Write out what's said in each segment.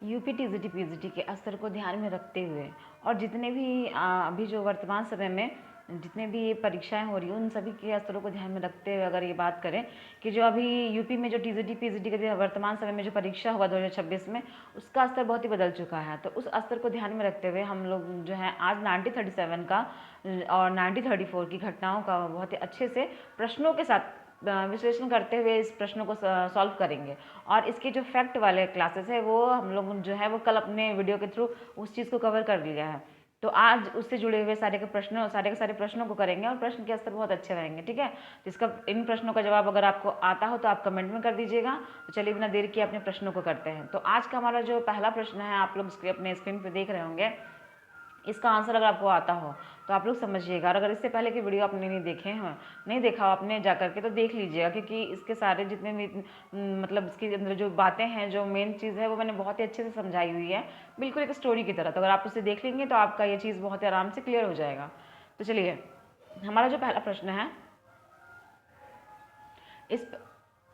UP TGT PGT के स्तर को ध्यान में रखते हुए और जितने भी अभी जो वर्तमान समय में जितने भी ये परीक्षाएं हो रही हैं उन सभी के स्तरों को ध्यान में रखते हुए अगर ये बात करें कि जो अभी यूपी में जो टीजीटी पीजीटी के वर्तमान समय में जो परीक्षा हुआ 2026 में, उसका स्तर बहुत ही बदल चुका है। तो उस स्तर को ध्यान में रखते हुए हम लोग जो है आज 1937 का और 1934 की घटनाओं का बहुत ही अच्छे से प्रश्नों के साथ विश्लेषण करते हुए इस प्रश्नों को सॉल्व करेंगे। और इसके जो फैक्ट वाले क्लासेस है वो हम लोग जो है वो कल अपने वीडियो के थ्रू उस चीज़ को कवर कर लिया है। तो आज उससे जुड़े हुए सारे के सारे प्रश्नों को करेंगे और प्रश्न के स्तर बहुत अच्छे रहेंगे। ठीक है, तो इसका इन प्रश्नों का जवाब अगर आपको आता हो तो आप कमेंट में कर दीजिएगा। तो चलिए बिना देर किए अपने प्रश्नों को करते हैं। तो आज का हमारा जो पहला प्रश्न है आप लोग अपने स्क्रीन पर देख रहे होंगे, इसका आंसर अगर आपको आता हो तो आप लोग समझिएगा। और अगर इससे पहले की वीडियो आपने नहीं देखा हो आपने जा करके, तो देख लीजिएगा, क्योंकि इसके सारे जितने भी मतलब इसके अंदर जो बातें हैं, जो मेन चीज़ है वो मैंने बहुत ही अच्छे से समझाई हुई है, बिल्कुल एक स्टोरी की तरह। तो अगर आप उसे देख लेंगे तो आपका ये चीज़ बहुत ही आराम से क्लियर हो जाएगा। तो चलिए हमारा जो पहला प्रश्न है, इस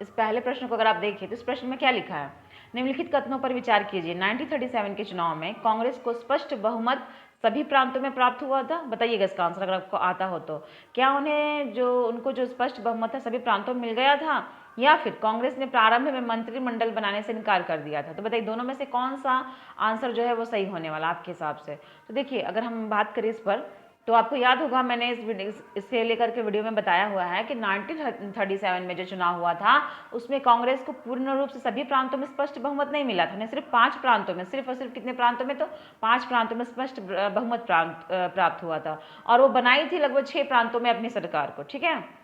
पहले प्रश्न को अगर आप देखिए तो इस प्रश्न में क्या लिखा है, निम्नलिखित कथनों पर विचार कीजिए। 1937 के चुनाव में कांग्रेस को स्पष्ट बहुमत सभी प्रांतों में प्राप्त हुआ था। बताइएगा इसका आंसर अगर आपको आता हो तो। क्या उनको जो स्पष्ट बहुमत है सभी प्रांतों में मिल गया था, या फिर कांग्रेस ने प्रारंभ में मंत्रिमंडल बनाने से इनकार कर दिया था? तो बताइए दोनों में से कौन सा आंसर जो है वो सही होने वाला आपके हिसाब से। तो देखिए अगर हम बात करें इस पर, तो आपको याद होगा मैंने इससे लेकर के वीडियो में बताया हुआ है कि 1937 में जो चुनाव हुआ था उसमें कांग्रेस को पूर्ण रूप से सभी प्रांतों में स्पष्ट बहुमत नहीं मिला था। नहीं, सिर्फ 5 प्रांतों में, सिर्फ और सिर्फ कितने प्रांतों में, तो 5 प्रांतों में स्पष्ट बहुमत प्राप्त हुआ था। और वो बनाई थी लगभग 6 प्रांतों में अपनी सरकार को। ठीक है,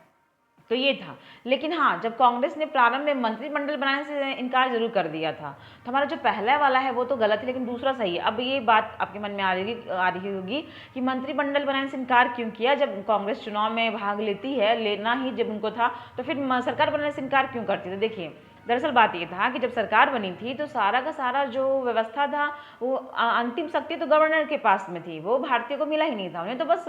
तो ये था। लेकिन हाँ, जब कांग्रेस ने प्रारंभ में मंत्रिमंडल बनाने से इनकार जरूर कर दिया था। तो हमारा जो पहला वाला है वो तो गलत है, लेकिन दूसरा सही है। अब ये बात आपके मन में आ रही होगी कि मंत्रिमंडल बनाने से इनकार क्यों किया, जब कांग्रेस चुनाव में भाग लेती है, लेना ही जब उनको था, तो फिर सरकार बनाने से इनकार क्यों करती थी? देखिए दरअसल बात ये था कि जब सरकार बनी थी तो सारा का सारा जो व्यवस्था था वो अंतिम शक्ति तो गवर्नर के पास में थी, वो भारतीय को मिला ही नहीं था। उन्हें तो बस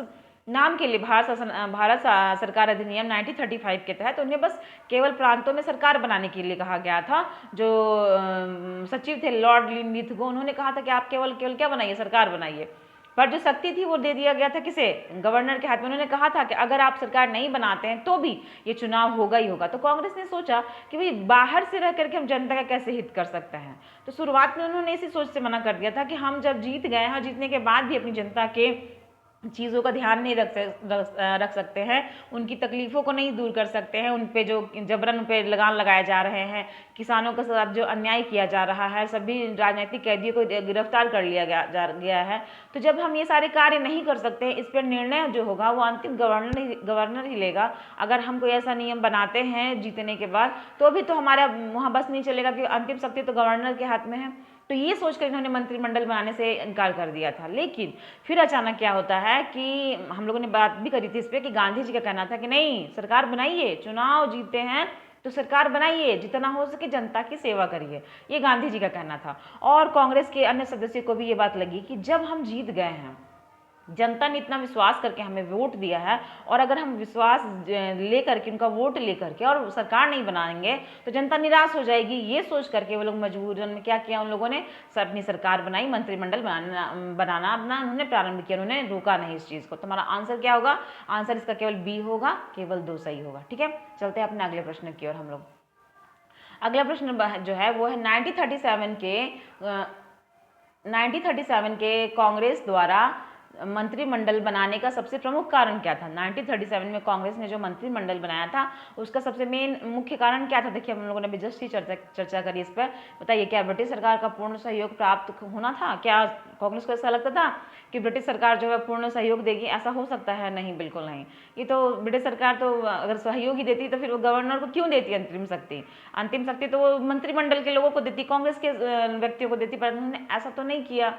नाम के लिए भारत सरकार अधिनियम 1935 के तहत उन्हें बस केवल प्रांतों में सरकार बनाने के लिए कहा गया था। जो सचिव थे लॉर्ड लिथगो, उन्होंने कहा था कि आप केवल केवल क्या बनाइए, सरकार बनाइए। पर जो शक्ति थी वो दे दिया गया था किसे? गवर्नर के हाथ में। उन्होंने कहा था कि अगर आप सरकार नहीं बनाते हैं तो भी ये चुनाव होगा ही होगा। तो कांग्रेस ने सोचा कि भाई बाहर से रह करके हम जनता का कैसे हित कर सकते हैं। तो शुरुआत में उन्होंने इसी सोच से मना कर दिया था कि हम जब जीत गए हैं, जीतने के बाद भी अपनी जनता के चीज़ों का ध्यान नहीं रख सकते हैं, उनकी तकलीफ़ों को नहीं दूर कर सकते हैं, उन पे जो जबरन उन पे लगान लगाए जा रहे हैं, किसानों के साथ जो अन्याय किया जा रहा है, सभी राजनीतिक कैदियों को गिरफ्तार कर लिया गया है। तो जब हम ये सारे कार्य नहीं कर सकते हैं, इस पर निर्णय जो होगा वो अंतिम गवर्नर ही लेगा। अगर हम कोई ऐसा नियम बनाते हैं जीतने के बाद, तो भी तो हमारा वहाँ बस नहीं चलेगा कि अंतिम शक्ति तो गवर्नर के हाथ में है। तो ये सोचकर इन्होंने मंत्रिमंडल बनाने से इनकार कर दिया था। लेकिन फिर अचानक क्या होता है कि हम लोगों ने बात भी करी थी इस पर कि गांधी जी का कहना था कि नहीं, सरकार बनाइए, चुनाव जीते हैं तो सरकार बनाइए, जितना हो सके जनता की सेवा करिए, ये गांधी जी का कहना था। और कांग्रेस के अन्य सदस्यों को भी ये बात लगी कि जब हम जीत गए हैं, जनता ने इतना विश्वास करके हमें वोट दिया है, और अगर हम विश्वास लेकर के, उनका वोट लेकर के और सरकार नहीं बनाएंगे तो जनता निराश हो जाएगी। ये सोच करके वो लोग मजबूरन में क्या किया, उन लोगों ने अपनी सरकार बनाई, मंत्रिमंडल बनाना अपना उन्होंने प्रारंभ किया, उन्होंने रोका नहीं इस चीज़ को। तो हमारा आंसर क्या होगा? आंसर इसका केवल बी होगा, केवल 2 सही होगा। ठीक है, चलते हैं अपने अगले प्रश्न की ओर हम लोग। अगला प्रश्न जो है वो है 1937 के कांग्रेस द्वारा मंत्रिमंडल बनाने का सबसे प्रमुख कारण क्या था? 1937 में कांग्रेस ने जो मंत्रिमंडल बनाया था उसका सबसे मुख्य कारण क्या था? देखिए हम लोगों ने भी जस्ट ही चर्चा करी इस पर। बताइए, क्या ब्रिटिश सरकार का पूर्ण सहयोग प्राप्त होना था? क्या कांग्रेस को ऐसा लगता था कि ब्रिटिश सरकार जो है पूर्ण सहयोग देगी? ऐसा हो सकता है? नहीं, बिल्कुल नहीं। ये तो ब्रिटिश सरकार तो अगर सहयोग ही देती तो फिर वो गवर्नर को क्यों देती अंतरिम शक्ति? अंतिम शक्ति तो वो मंत्रिमंडल के लोगों को देती, कांग्रेस के व्यक्तियों को देती, पर उन्होंने ऐसा तो नहीं किया।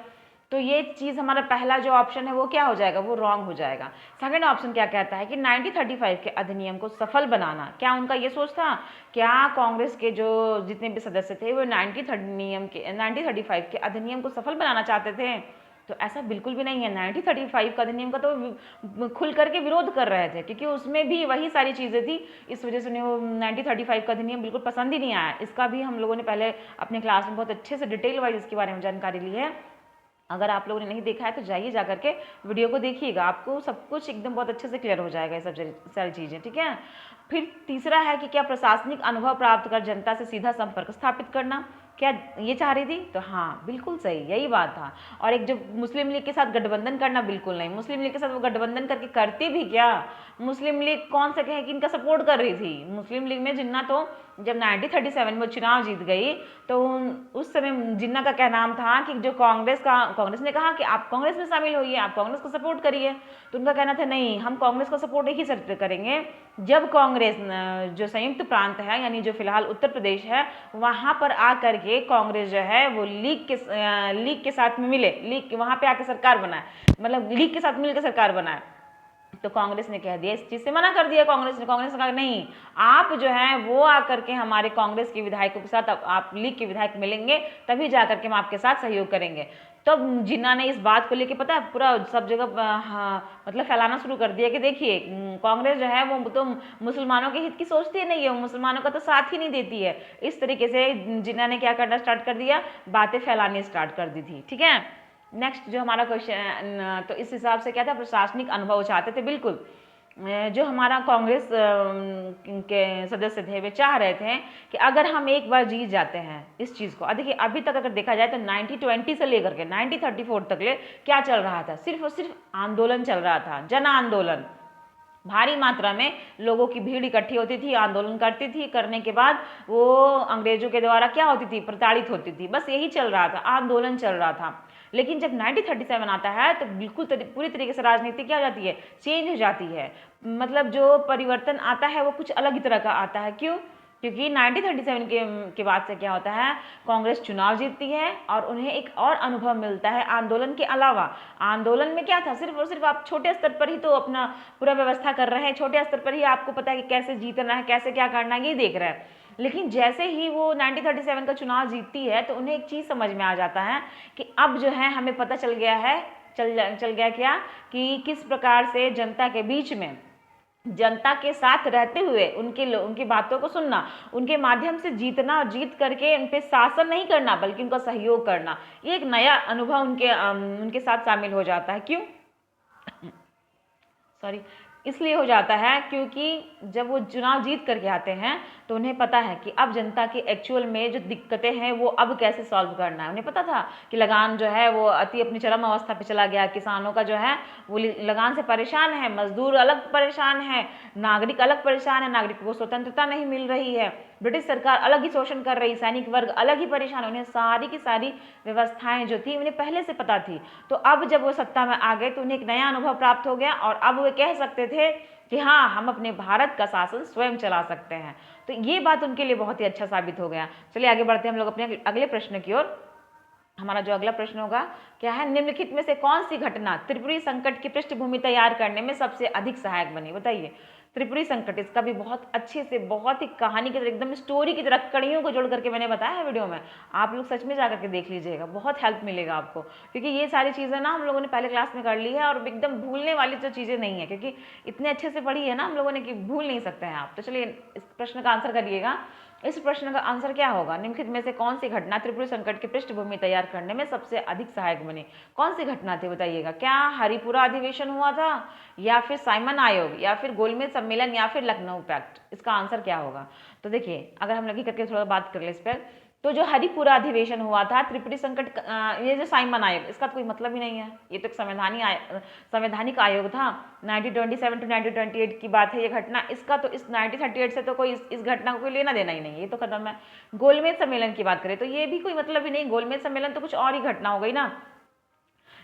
तो ये चीज़ हमारा पहला जो ऑप्शन है वो क्या हो जाएगा? वो रॉन्ग हो जाएगा। सेकंड ऑप्शन क्या कहता है कि 1935 के अधिनियम को सफल बनाना, क्या उनका ये सोच था? क्या कांग्रेस के जो जितने भी सदस्य थे वो 1935 के अधिनियम को सफल बनाना चाहते थे? तो ऐसा बिल्कुल भी नहीं है। 1935 का अधिनियम का तो खुल करके विरोध कर रहे थे, क्योंकि उसमें भी वही सारी चीज़ें थी। इस वजह से उन्हें वो 1935 का अधिनियम बिल्कुल पसंद ही नहीं आया। इसका भी हम लोगों ने पहले अपने क्लास में बहुत अच्छे से डिटेल वाइज इसके बारे में जानकारी ली है। अगर आप लोगों ने नहीं देखा है तो जाइए जा करके वीडियो को देखिएगा, आपको सब कुछ एकदम बहुत अच्छे से क्लियर हो जाएगा ये सब सारी चीज़ें, ठीक है। फिर तीसरा है कि क्या प्रशासनिक अनुभव प्राप्त कर जनता से सीधा संपर्क स्थापित करना, क्या ये चाह रही थी? तो हाँ, बिल्कुल सही, यही बात था। और एक जो मुस्लिम लीग के साथ गठबंधन करना, बिल्कुल नहीं। मुस्लिम लीग के साथ वो गठबंधन करके करती भी क्या? मुस्लिम लीग कौन सा कहे कि इनका सपोर्ट कर रही थी। मुस्लिम लीग में जिन्ना तो जब 1937 में चुनाव जीत गई तो उस समय जिन्ना का क्या नाम था कि जो कांग्रेस ने कहा कि आप कांग्रेस में शामिल होइए, आप कांग्रेस को सपोर्ट करिए। तो उनका कहना था नहीं, हम कांग्रेस को सपोर्ट एक ही शर्त पे करेंगे, जब कांग्रेस जो संयुक्त प्रांत है यानी जो फिलहाल उत्तर प्रदेश है वहाँ पर आ करके कांग्रेस जो है वो लीग के साथ में मिले, लीग वहाँ पे आके सरकार बनाए, मतलब लीग के साथ मिलकर सरकार बनाए। तो कांग्रेस ने कह दिया, इस चीज़ से मना कर दिया कांग्रेस ने कहा नहीं, आप जो है वो आकर के हमारे कांग्रेस के विधायकों के साथ आप लीग के विधायक मिलेंगे, तभी जा करके हम आपके साथ सहयोग करेंगे। तब तो जिन्ना ने इस बात को लेके पता है पूरा सब जगह हाँ, मतलब फैलाना शुरू कर दिया कि देखिए कांग्रेस जो है वो तो मुसलमानों के हित की सोचती नहीं है, वो मुसलमानों का तो साथ ही नहीं देती है। इस तरीके से जिन्ना ने क्या करना स्टार्ट कर दिया, बातें फैलानी स्टार्ट कर दी थी, ठीक है। नेक्स्ट जो हमारा क्वेश्चन, तो इस हिसाब से क्या था, प्रशासनिक अनुभव चाहते थे, बिल्कुल। जो हमारा कांग्रेस के सदस्य थे वे चाह रहे थे कि अगर हम एक बार जीत जाते हैं इस चीज़ को। देखिए अभी तक अगर देखा जाए तो 1920 से लेकर के 1934 तक ले क्या चल रहा था, सिर्फ और सिर्फ आंदोलन चल रहा था, जन आंदोलन। भारी मात्रा में लोगों की भीड़ इकट्ठी होती थी, आंदोलन करती थी, करने के बाद वो अंग्रेजों के द्वारा क्या होती थी, प्रताड़ित होती थी। बस यही चल रहा था, आंदोलन चल रहा था। लेकिन जब 1937 आता है तो बिल्कुल पूरी तरीके से राजनीति क्या हो जाती है, चेंज हो जाती है। मतलब जो परिवर्तन आता है वो कुछ अलग ही तरह का आता है। क्यों? क्योंकि 1937 के बाद से क्या होता है, कांग्रेस चुनाव जीतती है और उन्हें एक और अनुभव मिलता है आंदोलन के अलावा। आंदोलन में क्या था, सिर्फ और सिर्फ आप छोटे स्तर पर ही तो अपना पूरा व्यवस्था कर रहे हैं, छोटे स्तर पर ही आपको पता है कि कैसे जीतना है, कैसे क्या करना है, ये देख रहे हैं। लेकिन जैसे ही वो 1937 का चुनाव जीतती है तो उन्हें एक चीज़ समझ में आ जाता है कि अब जो है हमें पता चल गया क्या कि किस प्रकार से जनता के बीच में, जनता के साथ रहते हुए उनकी बातों को सुनना, उनके माध्यम से जीतना और जीत करके उन पे शासन नहीं करना बल्कि उनका सहयोग करना, ये एक नया अनुभव उनके साथ शामिल हो जाता है। क्यों? सॉरी, इसलिए हो जाता है क्योंकि जब वो चुनाव जीत करके आते हैं तो उन्हें पता है कि अब जनता की एक्चुअल में जो दिक्कतें हैं वो अब कैसे सॉल्व करना है। उन्हें पता था कि लगान जो है वो अपनी चरम अवस्था पे चला गया, किसानों का जो है वो लगान से परेशान है, मजदूर अलग परेशान है, नागरिक अलग परेशान है, नागरिकों को स्वतंत्रता नहीं मिल रही है, ब्रिटिश सरकार अलग ही शोषण कर रही, सैनिक वर्ग अलग ही परेशान। उन्हें सारी की सारी व्यवस्थाएं जो थी उन्हें पहले से पता थी। तो अब जब वो सत्ता में आ गए तो उन्हें एक नया अनुभव प्राप्त हो गया और अब वे कह सकते थे कि हाँ, हम अपने भारत का शासन स्वयं चला सकते हैं। तो ये बात उनके लिए बहुत ही अच्छा साबित हो गया। चलिए आगे बढ़ते हैं हम लोग अपने अगले प्रश्न की ओर। हमारा जो अगला प्रश्न होगा क्या है, निम्नलिखित में से कौन सी घटना त्रिपुरी संकट की पृष्ठभूमि तैयार करने में सबसे अधिक सहायक बनी? बताइए। त्रिपुरी संकट, इसका भी बहुत अच्छे से, बहुत ही कहानी की तरह, एकदम स्टोरी की तरह कड़ियों को जोड़ करके मैंने बताया है वीडियो में। आप लोग सच में जा करके देख लीजिएगा, बहुत हेल्प मिलेगा आपको, क्योंकि ये सारी चीज़ें ना हम लोगों ने पहले क्लास में कर ली है और एकदम भूलने वाली जो चीज़ें नहीं है, क्योंकि इतने अच्छे से पढ़ी है ना हम लोगों ने कि भूल नहीं सकते हैं आप। तो चलिए इस प्रश्न का आंसर करिएगा। इस प्रश्न का आंसर क्या होगा, निम्नलिखित में से कौन सी घटना त्रिपुरी संकट की पृष्ठभूमि तैयार करने में सबसे अधिक सहायक बनी? कौन सी घटना थी बताइएगा। क्या हरिपुरा अधिवेशन हुआ था, या फिर साइमन आयोग, या फिर गोलमेज सम्मेलन, या फिर लखनऊ पैक्ट? इसका आंसर क्या होगा? तो देखिए अगर हम लगी करके थोड़ा बात कर ले इस पर, तो जो हरिपुरा अधिवेशन हुआ था, त्रिपुरी संकट, ये जो साइमन आयोग, इसका तो कोई मतलब ही नहीं है, ये तो एक संवैधानिक आयोग था। 1927 to 1928 की बात है ये घटना, इसका तो इस 1938 से तो कोई इस घटना को कोई लेना देना ही नहीं है, ये तो खत्म है। गोलमेज सम्मेलन की बात करें तो ये भी कोई मतलब ही नहीं, गोलमेज सम्मेलन तो कुछ और ही घटना हो गई ना।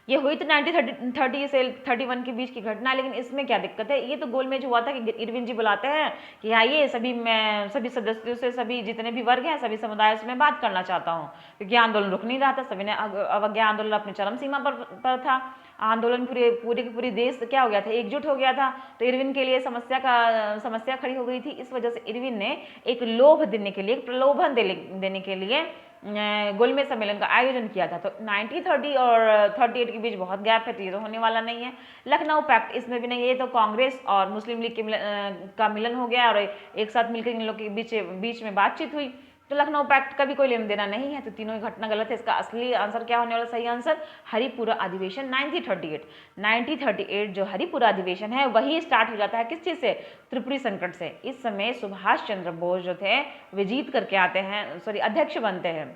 ये हुई तो 1930 से 31 के बीच की घटना, लेकिन इसमें क्या दिक्कत है, ये तो गोलमेज हुआ था कि इरविन जी बुलाते हैं कि आइए सभी सदस्यों से, सभी जितने भी वर्ग हैं, सभी समुदायों से मैं बात करना चाहता हूँ, क्योंकि आंदोलन रुक नहीं रहा था, सभी ने अवज्ञा आंदोलन अपनी चरम सीमा पर था। आंदोलन पूरी देश क्या हो गया था, एकजुट हो गया था। तो इरविन के लिए समस्या खड़ी हो गई थी। इस वजह से इरविन ने एक लोभ देने के लिए, प्रलोभन देने के लिए गोलमेज सम्मेलन का आयोजन किया था। तो 1930 और 38 के बीच बहुत गैप है, तो ये तो होने वाला नहीं है। लखनऊ पैक्ट इसमें भी नहीं है, ये तो कांग्रेस और मुस्लिम लीग का मिलन हो गया और एक साथ मिलकर इन लोग के बीच में बातचीत हुई। तो लखनऊ पैक्ट का भी कोई लेन देना नहीं है, तो तीनों ही घटना गलत है। इसका असली आंसर क्या होने वाला, सही आंसर हरिपुरा अधिवेशन 1938 जो हरिपुरा अधिवेशन है वही स्टार्ट हो जाता है किस चीज़ से, त्रिपुरी संकट से। इस समय सुभाष चंद्र बोस जो थे वे जीत करके आते हैं, सॉरी अध्यक्ष बनते हैं।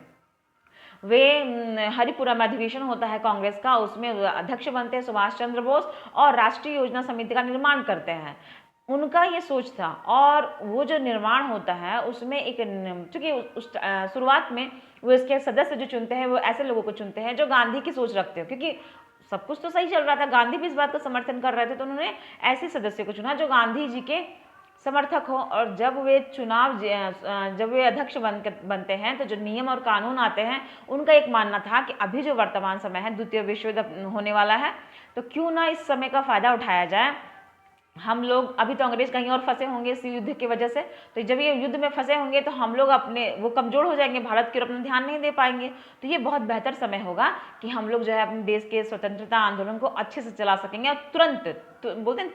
वे हरिपुरा में अधिवेशन होता है कांग्रेस का, उसमें अध्यक्ष बनते हैं सुभाष चंद्र बोस और राष्ट्रीय योजना समिति का निर्माण करते हैं। उनका ये सोच था और वो जो निर्माण होता है उसमें एक, चूंकि शुरुआत में वो इसके सदस्य जो चुनते हैं वो ऐसे लोगों को चुनते हैं जो गांधी की सोच रखते हो, क्योंकि सब कुछ तो सही चल रहा था, गांधी भी इस बात का समर्थन कर रहे थे, तो उन्होंने ऐसे सदस्य को चुना जो गांधी जी के समर्थक हो। और जब वे अध्यक्ष बनते हैं तो जो नियम और कानून आते हैं उनका एक मानना था कि अभी जो वर्तमान समय है, द्वितीय विश्व युद्ध होने वाला है, तो क्यों ना इस समय का फायदा उठाया जाए। हम लोग अभी तो अंग्रेज कहीं और फंसे होंगे इस युद्ध की वजह से, तो जब ये युद्ध में फंसे होंगे तो हम लोग वो कमजोर हो जाएंगे, भारत की ओर अपना ध्यान नहीं दे पाएंगे। तो ये बहुत बेहतर समय होगा कि हम लोग जो है अपने देश के स्वतंत्रता आंदोलन को अच्छे से चला सकेंगे और बोलते हैं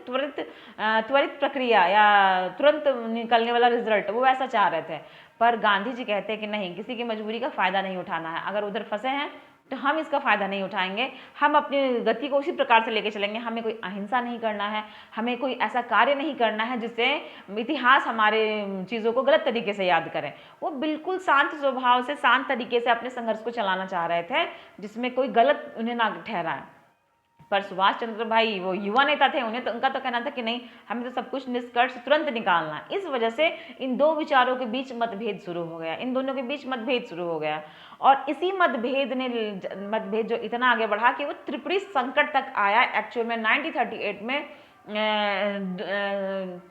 त्वरित प्रक्रिया या तुरंत निकलने वाला रिजल्ट, वो ऐसा चाह रहे थे। पर गांधी जी कहते हैं कि नहीं, किसी की मजबूरी का फायदा नहीं उठाना है। अगर उधर फंसे हैं तो हम इसका फ़ायदा नहीं उठाएंगे, हम अपनी गति को उसी प्रकार से लेके चलेंगे। हमें कोई अहिंसा नहीं करना है, हमें कोई ऐसा कार्य नहीं करना है जिससे इतिहास हमारे चीज़ों को गलत तरीके से याद करें। वो बिल्कुल शांत स्वभाव से, शांत तरीके से अपने संघर्ष को चलाना चाह रहे थे, जिसमें कोई गलत उन्हें ना ठहराए। पर सुभाष चंद्र भाई वो युवा नेता थे, उनका तो कहना था कि नहीं, हमें तो सब कुछ निष्कर्ष तुरंत निकालना है। इस वजह से इन दो विचारों के बीच मतभेद शुरू हो गया, इन दोनों के बीच मतभेद शुरू हो गया। और इसी मतभेद जो इतना आगे बढ़ा कि वो त्रिपुरी संकट तक आया। एक्चुअल में 1938 में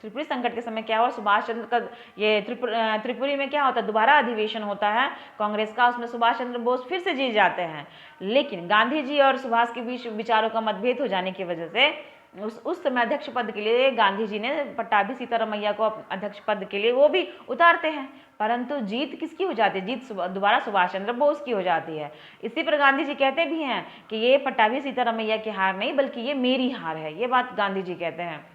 त्रिपुरी संकट के समय क्या हुआ, सुभाष चंद्र का ये त्रिपुरी में क्या होता है, दोबारा अधिवेशन होता है कांग्रेस का, उसमें सुभाष चंद्र बोस फिर से जीत जाते हैं। लेकिन गांधी जी और सुभाष के बीच विचारों का मतभेद हो जाने की वजह से उस समय अध्यक्ष पद के लिए गांधी जी ने पट्टाभी सीतारामैया को अध्यक्ष पद के लिए वो भी उतारते हैं, परंतु जीत किसकी हो जाती है, जीत दोबारा सुभाष चंद्र बोस की हो जाती है। इसी पर गांधी जी कहते भी हैं कि ये पट्टाभी सीतारामैया की हार नहीं, बल्कि ये मेरी हार है। ये बात गांधी जी कहते हैं।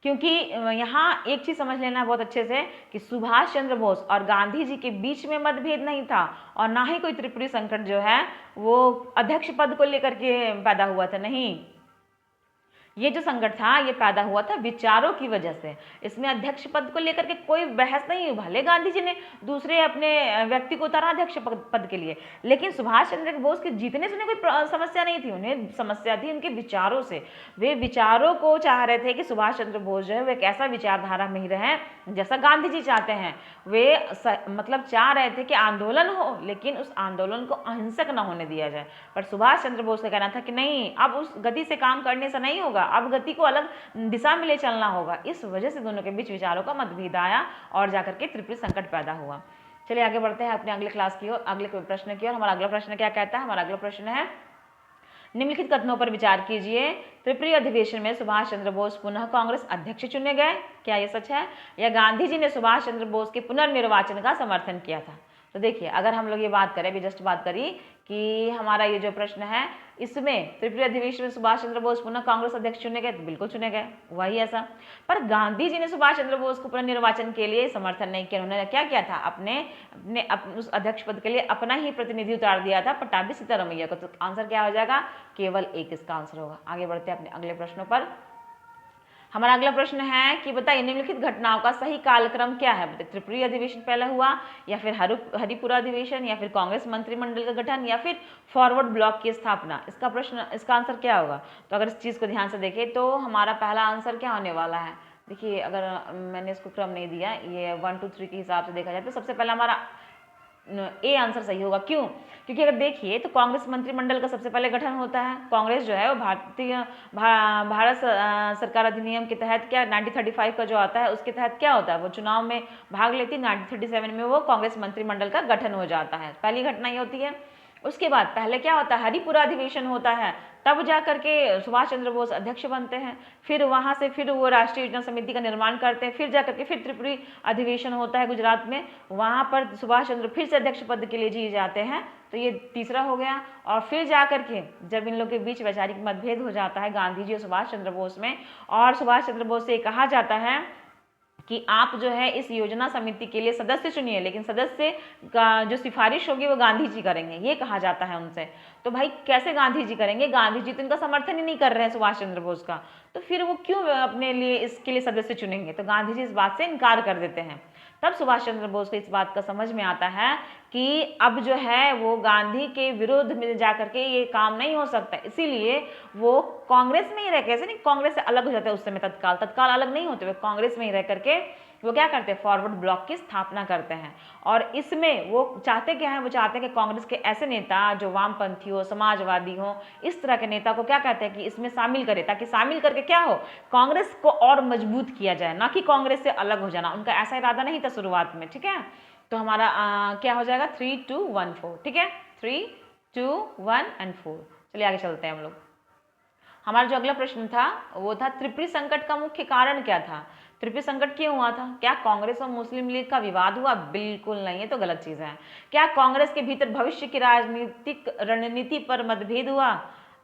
क्योंकि यहाँ एक चीज़ समझ लेना बहुत अच्छे से कि सुभाष चंद्र बोस और गांधी जी के बीच में मतभेद नहीं था और ना ही कोई त्रिपुरी संकट जो है वो अध्यक्ष पद को लेकर के पैदा हुआ था। नहीं, ये जो संकट था ये पैदा हुआ था विचारों की वजह से। इसमें अध्यक्ष पद को लेकर के कोई बहस नहीं हुई। भले गांधी जी ने दूसरे अपने व्यक्ति को उतारा अध्यक्ष पद के लिए, लेकिन सुभाष चंद्र बोस के जीतने से उन्हें कोई समस्या नहीं थी। उन्हें समस्या थी उनके विचारों से। वे विचारों को चाह रहे थे कि सुभाष चंद्र बोस जो है वो एक ऐसा विचारधारा में ही रहे जैसा गांधी जी चाहते हैं। वे मतलब चाह रहे थे कि आंदोलन हो, लेकिन उस आंदोलन को अहिंसक न होने दिया जाए। पर सुभाष चंद्र बोस का कहना था कि नहीं, अब उस गति से काम करने से नहीं होगा, अब गति को अलग दिशा में ले चलना होगा। इस वजह से दोनों के बीच विचारों का मतभेद आया और जाकर के त्रिपुरी संकट पैदा हुआ। चलिए आगे बढ़ते हैं अपने अगले क्लास की ओर, अगले प्रश्न की ओर। हमारा अगला प्रश्न क्या कहता है, हमारा अगला प्रश्न है निम्नलिखित कथनों पर विचार कीजिए। त्रिपुरी अधिवेशन में सुभाष चंद्र बोस पुनः कांग्रेस अध्यक्ष चुने गए, क्या ये सच है? या गांधी जी ने सुभाष चंद्र बोस के पुनर्निर्वाचन का समर्थन किया था? तो देखिए, अगर हम लोग ये बात करें, अभी जस्ट बात करी कि हमारा ये जो प्रश्न है इसमें त्रिपुरी अधिवेशन में सुभाष चंद्र बोस पुनः कांग्रेस अध्यक्ष चुने गए, तो बिल्कुल चुने गए, वही ऐसा। पर गांधी जी ने सुभाष चंद्र बोस को पुनर्निर्वाचन के लिए समर्थन नहीं किया। उन्होंने क्या किया था, अपने उस अध्यक्ष पद के लिए अपना ही प्रतिनिधि उतार दिया था, पट्टाभी सीतारामैया को। तो आंसर क्या हो जाएगा, केवल एक इसका आंसर होगा। आगे बढ़ते हैं अपने अगले प्रश्नों पर। हमारा अगला प्रश्न है कि बताइए निम्नलिखित घटनाओं का सही कालक्रम क्या है। बताइए, त्रिपुरी अधिवेशन पहले हुआ, या फिर हरिपुरा अधिवेशन, या फिर कांग्रेस मंत्रिमंडल का गठन, या फिर फॉरवर्ड ब्लॉक की स्थापना? इसका आंसर क्या होगा? तो अगर इस चीज़ को ध्यान से देखें तो हमारा पहला आंसर क्या होने वाला है। देखिए, अगर मैंने इसको क्रम नहीं दिया, ये 1 2 3 के हिसाब से देखा जाए तो सबसे पहला हमारा ए आंसर सही होगा। क्यों? क्योंकि अगर देखिए तो कांग्रेस मंत्रिमंडल का सबसे पहले गठन होता है। कांग्रेस जो है वो भारत सरकार अधिनियम के तहत क्या 1935 का जो आता है उसके तहत क्या होता है, वो चुनाव में भाग लेती है। 1937 में वो कांग्रेस मंत्रिमंडल का गठन हो जाता है, पहली घटना ये होती है। उसके बाद पहले क्या होता है, हरिपुरा अधिवेशन होता है, तब जा करके सुभाष चंद्र बोस अध्यक्ष बनते हैं। फिर वहाँ से फिर वो राष्ट्रीय योजना समिति का निर्माण करते हैं, फिर जा करके फिर त्रिपुरी अधिवेशन होता है गुजरात में, वहाँ पर सुभाष चंद्र फिर से अध्यक्ष पद के लिए जीत जाते हैं। तो ये तीसरा हो गया। और फिर जा करके जब इन लोग के बीच वैचारिक मतभेद हो जाता है गांधी जी और सुभाष चंद्र बोस में, और सुभाष चंद्र बोस से कहा जाता है कि आप जो है इस योजना समिति के लिए सदस्य चुनिए, लेकिन सदस्य का जो सिफारिश होगी वो गांधी जी करेंगे, ये कहा जाता है उनसे। तो भाई कैसे गांधी जी करेंगे, गांधी जी तो इनका समर्थन ही नहीं कर रहे हैं सुभाष चंद्र बोस का, तो फिर वो क्यों अपने लिए इसके लिए सदस्य चुनेंगे। तो गांधी जी इस बात से इनकार कर देते हैं। तब सुभाष चंद्र बोस को इस बात का समझ में आता है कि अब जो है वो गांधी के विरुद्ध में जाकर के ये काम नहीं हो सकता, इसीलिए वो कांग्रेस में ही रह, कैसे नहीं, कांग्रेस से अलग हो जाते हैं उस समय, तत्काल अलग नहीं होते, वे कांग्रेस में ही रह करके वो क्या करते हैं, फॉरवर्ड ब्लॉक की स्थापना करते हैं। और इसमें वो चाहते क्या है, वो चाहते हैं कि कांग्रेस के ऐसे नेता जो वामपंथी हो, समाजवादी हो, इस तरह के नेता को क्या कहते हैं कि इसमें शामिल करे, ताकि शामिल करके क्या हो, कांग्रेस को और मजबूत किया जाए, ना कि कांग्रेस से अलग हो जाना। उनका ऐसा इरादा नहीं था शुरुआत में, ठीक है। तो हमारा क्या हो जाएगा, 3, 2, 1, 4, ठीक है, 3, 2, 1 and 4। चलिए आगे चलते हैं हम लोग। हमारा जो अगला प्रश्न था वो था त्रिपुरी संकट का मुख्य कारण क्या था। त्रिपुरी संकट क्यों हुआ था, क्या कांग्रेस और मुस्लिम लीग का विवाद हुआ, बिल्कुल नहीं, ये तो गलत चीज है। क्या कांग्रेस के भीतर भविष्य की राजनीतिक रणनीति पर मतभेद हुआ,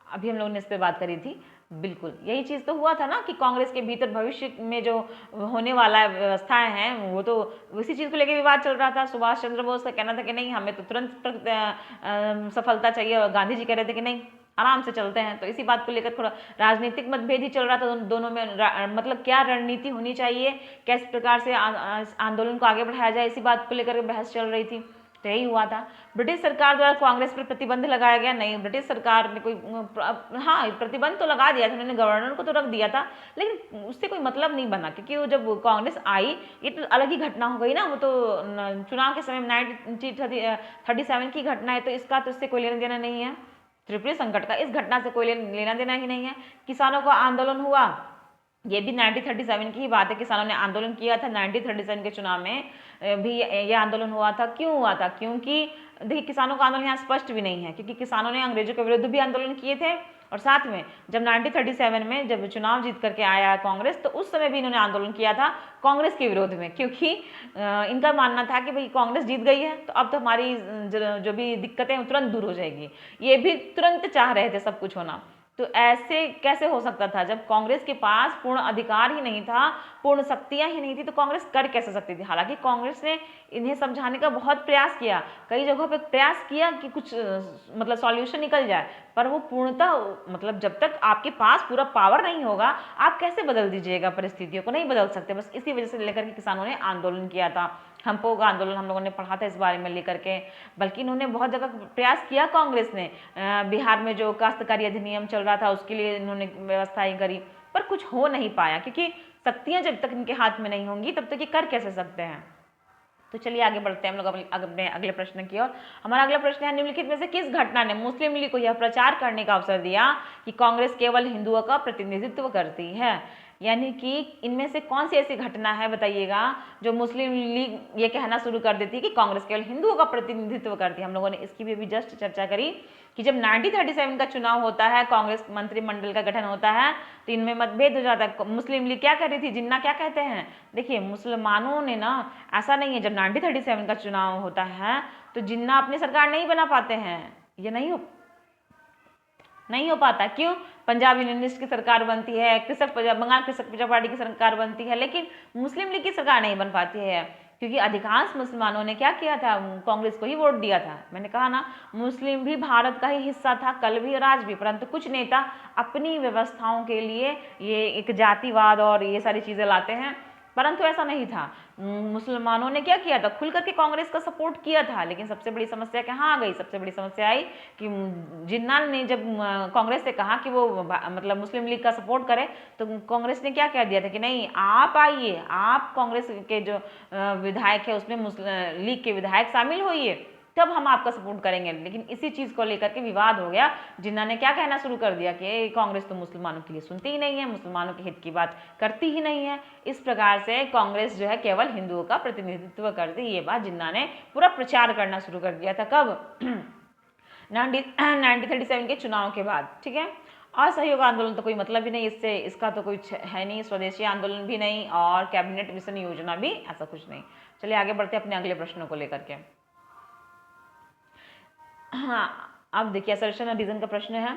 अभी हम लोगों ने इस पर बात करी थी, बिल्कुल यही चीज तो हुआ था ना कि कांग्रेस के भीतर भविष्य में जो होने वाला व्यवस्थाएं हैं वो तो उसी चीज को लेकर विवाद चल रहा था। सुभाष चंद्र बोस का कहना था कि नहीं हमें तो तुरंत सफलता चाहिए, और गांधी जी कह रहे थे कि नहीं आराम से चलते हैं। तो इसी बात को लेकर थोड़ा राजनीतिक मतभेद ही चल रहा था दोनों में, मतलब क्या रणनीति होनी चाहिए, किस प्रकार से आंदोलन को आगे बढ़ाया जाए, इसी बात को लेकर बहस चल रही थी। तो यही हुआ था। ब्रिटिश सरकार द्वारा कांग्रेस पर प्रतिबंध लगाया गया, नहीं ब्रिटिश सरकार ने कोई, हाँ प्रतिबंध तो लगा दिया था, उन्होंने गवर्नर को तो रख दिया था, लेकिन उससे कोई मतलब नहीं बना, क्योंकि वो जब कांग्रेस आई ये तो अलग ही घटना हो गई ना, वो तो चुनाव के समय 1937 की घटना है, तो इसका तो इससे कोई लेना देना नहीं है। त्रिपुरी संकट का इस घटना से कोई लेना देना ही नहीं है। किसानों का आंदोलन हुआ, ये भी 1937 की ही बात है, किसानों ने आंदोलन किया था 1937 के चुनाव में भी ये आंदोलन हुआ था। क्यों हुआ था, क्योंकि देखिए किसानों का आंदोलन यहाँ स्पष्ट भी नहीं है, क्योंकि किसानों ने अंग्रेजों के विरुद्ध भी आंदोलन किए थे, और साथ में जब 1937 में जब चुनाव जीत करके आया कांग्रेस, तो उस समय भी इन्होंने आंदोलन किया था कांग्रेस के विरोध में, क्योंकि इनका मानना था कि भाई कांग्रेस जीत गई है तो अब तो हमारी जो भी दिक्कतें हैं तुरंत दूर हो जाएगी, ये भी तुरंत चाह रहे थे सब कुछ होना। तो ऐसे कैसे हो सकता था, जब कांग्रेस के पास पूर्ण अधिकार ही नहीं था, पूर्ण शक्तियां ही नहीं थी, तो कांग्रेस कर कैसे सकती थी। हालांकि कांग्रेस ने इन्हें समझाने का बहुत प्रयास किया, कई जगहों पे प्रयास किया कि कुछ मतलब सॉल्यूशन निकल जाए, पर वो पूर्णतः मतलब जब तक आपके पास पूरा पावर नहीं होगा आप कैसे बदल दीजिएगा, परिस्थितियों को नहीं बदल सकते। बस इसी वजह से लेकर के किसानों ने आंदोलन किया था। हम्पो का आंदोलन हम लोगों ने पढ़ा था इस बारे में लेकर के, बल्कि इन्होंने बहुत जगह प्रयास किया कांग्रेस ने। बिहार में जो काश्तकारी अधिनियम चल रहा था उसके लिए इन्होंने व्यवस्थाएं करी, पर कुछ हो नहीं पाया, क्योंकि शक्तियां जब तक इनके हाथ में नहीं होंगी तब तक ये कर कैसे सकते हैं। तो चलिए आगे बढ़ते हैं हम लोग अपने अगले प्रश्न की ओर। हमारा अगला प्रश्न है, निम्नलिखित में से किस घटना ने मुस्लिम लीग को यह प्रचार करने का अवसर दिया कि कांग्रेस केवल हिंदुओं का प्रतिनिधित्व करती है। यानी कि इनमें से कौन सी ऐसी घटना है बताइएगा जो मुस्लिम लीग ये कहना शुरू कर देती है कि कांग्रेस केवल हिंदुओं का प्रतिनिधित्व करती है। हम लोगों ने इसकी भी अभी जस्ट चर्चा करी कि जब 1937 का चुनाव होता है, कांग्रेस मंत्रिमंडल का गठन होता है, तो इनमें मतभेद हो जाता है। मुस्लिम लीग क्या कर रही थी, जिन्ना क्या कहते हैं, देखिए मुसलमानों ने ना, ऐसा नहीं है, जब 1937 का चुनाव होता है तो जिन्ना अपनी सरकार नहीं बना पाते हैं, ये नहीं हो पाता। क्यों, पंजाब यूनियनिस्ट की सरकार बनती है, बंगाल कृषक प्रजा पार्टी की सरकार बनती है, लेकिन मुस्लिम लीग की सरकार नहीं बन पाती है, क्योंकि अधिकांश मुसलमानों ने क्या किया था, कांग्रेस को ही वोट दिया था। मैंने कहा ना, मुस्लिम भी भारत का ही हिस्सा था कल भी और आज भी, परंतु कुछ नेता अपनी व्यवस्थाओं के लिए ये एक जातिवाद और ये सारी चीजें लाते हैं, परंतु ऐसा नहीं था। मुसलमानों ने क्या किया था, खुल करके कांग्रेस का सपोर्ट किया था, लेकिन सबसे बड़ी समस्या कहाँ आ गई, सबसे बड़ी समस्या आई कि जिन्ना ने जब कांग्रेस से कहा कि वो मतलब मुस्लिम लीग का सपोर्ट करे, तो कांग्रेस ने क्या कह दिया था कि नहीं आप आइए, आप कांग्रेस के जो विधायक है उसमें मुस्लिम लीग के विधायक शामिल होइए, तब हम आपका सपोर्ट करेंगे। लेकिन इसी चीज को लेकर के विवाद हो गया, जिन्ना ने क्या कहना शुरू कर दिया कि कांग्रेस तो मुसलमानों के लिए सुनती ही नहीं है, मुसलमानों के हित की बात करती ही नहीं है। इस प्रकार से कांग्रेस जो है केवल हिंदुओं का प्रतिनिधित्व करती, ये बात जिन्ना ने पूरा प्रचार करना शुरू कर दिया था। कब 1937 के चुनाव के बाद, ठीक है। असहयोग आंदोलन तो कोई मतलब ही नहीं इससे, इसका तो कुछ है नहीं, स्वदेशी आंदोलन भी नहीं और कैबिनेट मिशन योजना भी ऐसा कुछ नहीं। चलिए आगे बढ़ते हैं अपने अगले प्रश्नों को लेकर के। हाँ, अब देखिए असर्शन और रीजन का प्रश्न है।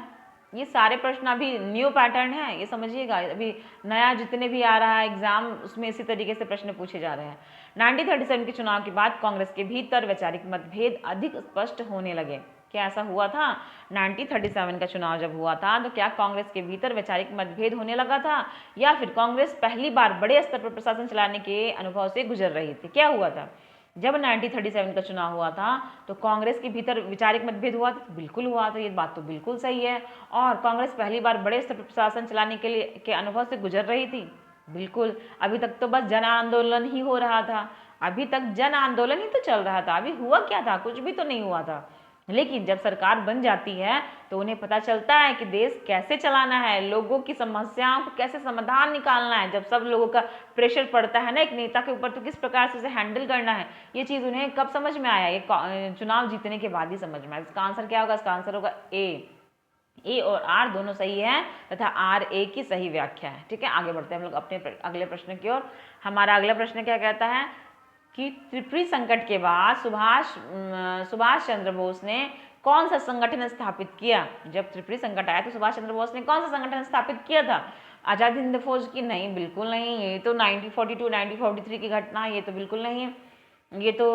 ये सारे प्रश्न अभी न्यू पैटर्न है, ये समझिएगा, अभी नया जितने भी आ रहा है एग्जाम उसमें इसी तरीके से प्रश्न पूछे जा रहे हैं। 1937 के चुनाव के बाद कांग्रेस के भीतर वैचारिक मतभेद अधिक स्पष्ट होने लगे। क्या ऐसा हुआ था? 1937 का चुनाव जब हुआ था तो क्या कांग्रेस के भीतर वैचारिक मतभेद होने लगा था, या फिर कांग्रेस पहली बार बड़े स्तर पर प्रशासन चलाने के अनुभव से गुजर रही थी? क्या हुआ था? जब 1937 का चुनाव हुआ था तो कांग्रेस के भीतर वैचारिक मतभेद हुआ था? बिल्कुल हुआ था, ये बात तो बिल्कुल सही है। और कांग्रेस पहली बार बड़े स्तर पर प्रशासन चलाने के अनुभव से गुजर रही थी? बिल्कुल। अभी तक तो बस जन आंदोलन ही हो रहा था, अभी तक जन आंदोलन ही तो चल रहा था, अभी हुआ क्या था? कुछ भी तो नहीं हुआ था। लेकिन जब सरकार बन जाती है तो उन्हें पता चलता है कि देश कैसे चलाना है, लोगों की समस्याओं को कैसे समाधान निकालना है। जब सब लोगों का प्रेशर पड़ता है ना एक नेता के ऊपर, तो किस प्रकार से उसे हैंडल करना है, ये चीज़ उन्हें कब समझ में आया? ये चुनाव जीतने के बाद ही समझ में आया। इसका आंसर क्या होगा? इसका आंसर होगा ए और आर दोनों सही है तथा आर ए की सही व्याख्या है। ठीक है, आगे बढ़ते हैं हम लोग अपने अगले प्रश्न की ओर। हमारा अगला प्रश्न क्या कहता है कि त्रिपुरी संकट के बाद सुभाष चंद्र बोस ने कौन सा संगठन स्थापित किया? जब त्रिपुरी संकट आया तो सुभाष चंद्र बोस ने कौन सा संगठन स्थापित किया था? आज़ाद हिंद फौज की? नहीं, बिल्कुल नहीं। ये तो 1942 1943 की घटना है, ये तो बिल्कुल नहीं है। ये तो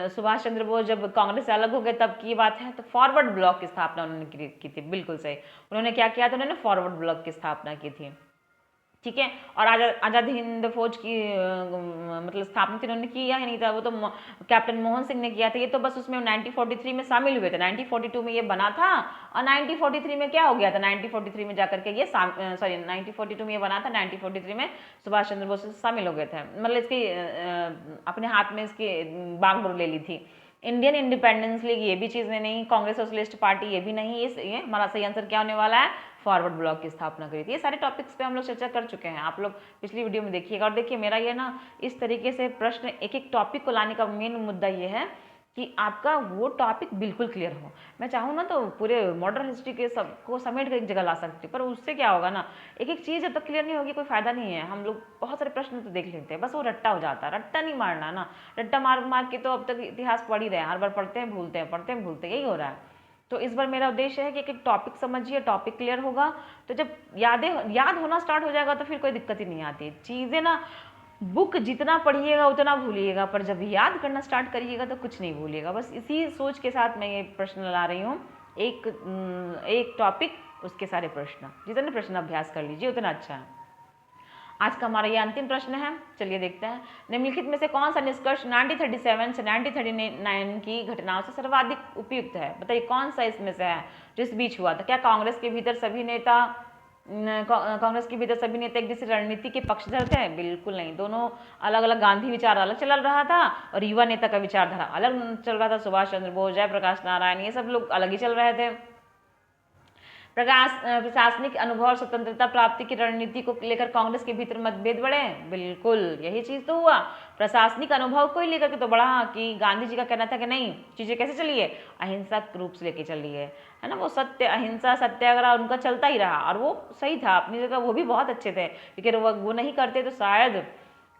सुभाष चंद्र बोस जब कांग्रेस से अलग हो गए तब की बात है। तो फॉरवर्ड ब्लॉक की स्थापना उन्होंने की थी, बिल्कुल सही। उन्होंने क्या किया था? उन्होंने फॉरवर्ड ब्लॉक की स्थापना की थी। ठीक है, और आज़ाद हिंद फौज की मतलब स्थापना उन्होंने किया ही नहीं था, वो तो कैप्टन मोहन सिंह ने किया था। ये तो बस उसमें 1943 में शामिल हुए थे, 1942 में ये बना था और 1943 में क्या हो गया था? 1943 में जाकर के ये 1942 में ये बना था, 1943 में सुभाष चंद्र बोस शामिल हो गए थे, मतलब इसकी अपने हाथ में इसकी बागडोर ले ली थी। इंडियन इंडिपेंडेंस लीग ये भी चीज़ नहीं, कांग्रेस सोशलिस्ट पार्टी ये भी नहीं। ये हमारा सही आंसर क्या होने वाला है? फॉरवर्ड ब्लॉक की स्थापना करी थी। ये सारे टॉपिक्स पे हम लोग चर्चा कर चुके हैं, आप लोग पिछली वीडियो में देखिएगा। और देखिए मेरा ये ना इस तरीके से प्रश्न एक एक टॉपिक को लाने का मेन मुद्दा ये है कि आपका वो टॉपिक बिल्कुल क्लियर हो। मैं चाहूँ ना तो पूरे मॉडर्न हिस्ट्री के सबको समेट कर एक जगह ला सकती हूँ, पर उससे क्या होगा ना, एक एक चीज़ जब तक क्लियर नहीं होगी कोई फायदा नहीं है। हम लोग बहुत सारे प्रश्न तो देख लेते हैं, बस वो रट्टा हो जाता है। रट्टा नहीं मारना ना, रट्टा मार मार के तो अब तक इतिहास पढ़ ही रहे हैं, हर बार पढ़ते हैं भूलते हैं, पढ़ते हैं भूलते हैं, यही हो रहा है। तो इस बार मेरा उद्देश्य है कि एक एक टॉपिक समझिए, टॉपिक क्लियर होगा तो जब याद होना स्टार्ट हो जाएगा तो फिर कोई दिक्कत ही नहीं आती। चीज़ें ना बुक जितना पढ़िएगा उतना भूलिएगा, पर जब याद करना स्टार्ट करिएगा तो कुछ नहीं भूलिएगा। बस इसी सोच के साथ मैं ये प्रश्न ला रही हूँ, एक टॉपिक उसके सारे प्रश्न, जितने प्रश्न अभ्यास कर लीजिए उतना अच्छा है। आज का हमारा ये अंतिम प्रश्न है, चलिए देखते हैं। निम्नलिखित में से कौन सा निष्कर्ष 1937 से 1939 की घटनाओं से सर्वाधिक उपयुक्त है? बताइए कौन सा इसमें से है जो इस बीच हुआ था? क्या कांग्रेस के भीतर सभी नेता एक जैसी रणनीति के पक्षधर थे? बिल्कुल नहीं, दोनों अलग अलग। गांधी विचार अलग चल रहा था और युवा नेता का विचारधारा अलग चल रहा था। सुभाष चंद्र बोस, जयप्रकाश नारायण, ये सब लोग अलग ही चल रहे थे। प्रशासनिक अनुभव और स्वतंत्रता प्राप्ति की रणनीति को लेकर कांग्रेस के भीतर मतभेद बढ़े? बिल्कुल यही चीज तो हुआ, प्रशासनिक अनुभव को ही लेकर के तो बढ़ा कि गांधी जी का कहना था कि नहीं, चीजें कैसे चली है, अहिंसक रूप से लेके चली है ना। वो सत्य, अहिंसा, सत्याग्रह उनका चलता ही रहा और वो सही था अपनी जगह, वो भी बहुत अच्छे थे। लेकिन वो नहीं करते तो शायद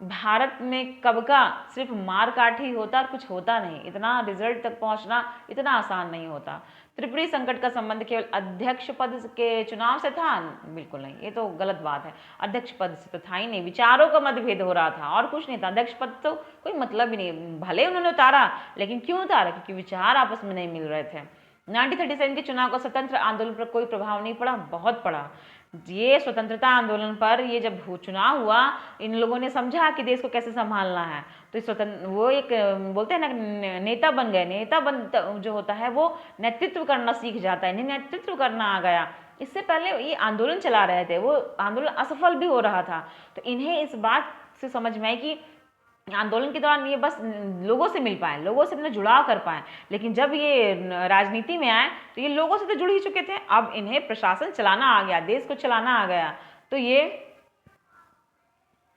भारत में कब का सिर्फ मार काट ही होता और कुछ होता नहीं, इतना रिजल्ट तक पहुंचना इतना आसान नहीं होता। त्रिपुरी संकट का संबंध केवल अध्यक्ष पद के चुनाव से था? बिल्कुल नहीं, ये तो गलत बात है। अध्यक्ष पद से तो था ही नहीं, विचारों का मतभेद हो रहा था और कुछ नहीं था। अध्यक्ष पद तो कोई मतलब ही नहीं, भले उन्होंने उतारा लेकिन क्यों उतारा? क्योंकि विचार आपस में नहीं मिल रहे थे। 1937 के चुनाव का स्वतंत्र आंदोलन पर कोई प्रभाव नहीं पड़ा? बहुत पड़ा। ये स्वतंत्रता आंदोलन पर ये जब चुनाव हुआ, इन लोगों ने समझा कि देश को कैसे संभालना है, तो स्वतंत्र वो एक बोलते हैं ना नेता बन गए। नेता बन जो होता है वो नेतृत्व करना सीख जाता है, इन्हें नेतृत्व करना आ गया। इससे पहले ये आंदोलन चला रहे थे, वो आंदोलन असफल भी हो रहा था, तो इन्हें इस बात से समझ में आई कि आंदोलन के दौरान ये बस लोगों से मिल पाए, लोगों से अपना जुड़ाव कर पाए। लेकिन जब ये राजनीति में आए तो ये लोगों से तो जुड़ ही चुके थे, अब इन्हें प्रशासन चलाना आ गया, देश को चलाना आ गया। तो ये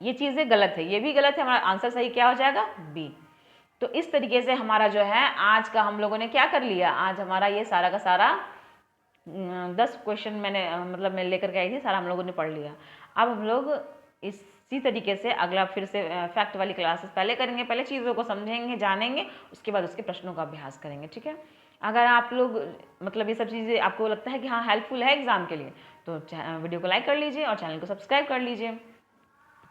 चीज़ें गलत है, ये भी गलत है। हमारा आंसर सही क्या हो जाएगा? बी। तो इस तरीके से हमारा जो है आज का हम लोगों ने क्या कर लिया, आज हमारा ये सारा का सारा 10 क्वेश्चन मैंने मतलब मैं लेकर के आई थी, सारा हम लोगों ने पढ़ लिया। अब हम लोग इसी तरीके से अगला फिर से फैक्ट वाली क्लासेस पहले करेंगे, पहले चीज़ों को समझेंगे जानेंगे, उसके बाद उसके प्रश्नों का अभ्यास करेंगे, ठीक है। अगर आप लोग मतलब ये सब चीज़ें आपको लगता है कि हाँ हेल्पफुल है एग्जाम के लिए, तो वीडियो को लाइक कर लीजिए और चैनल को सब्सक्राइब कर लीजिए,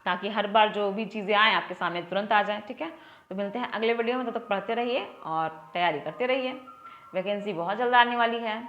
ताकि हर बार जो भी चीज़ें आएँ आपके सामने तुरंत आ जाएँ, ठीक है। तो मिलते हैं अगले वीडियो में, तब तक पढ़ते रहिए और तैयारी करते रहिए, वैकेंसी बहुत जल्द आने वाली है।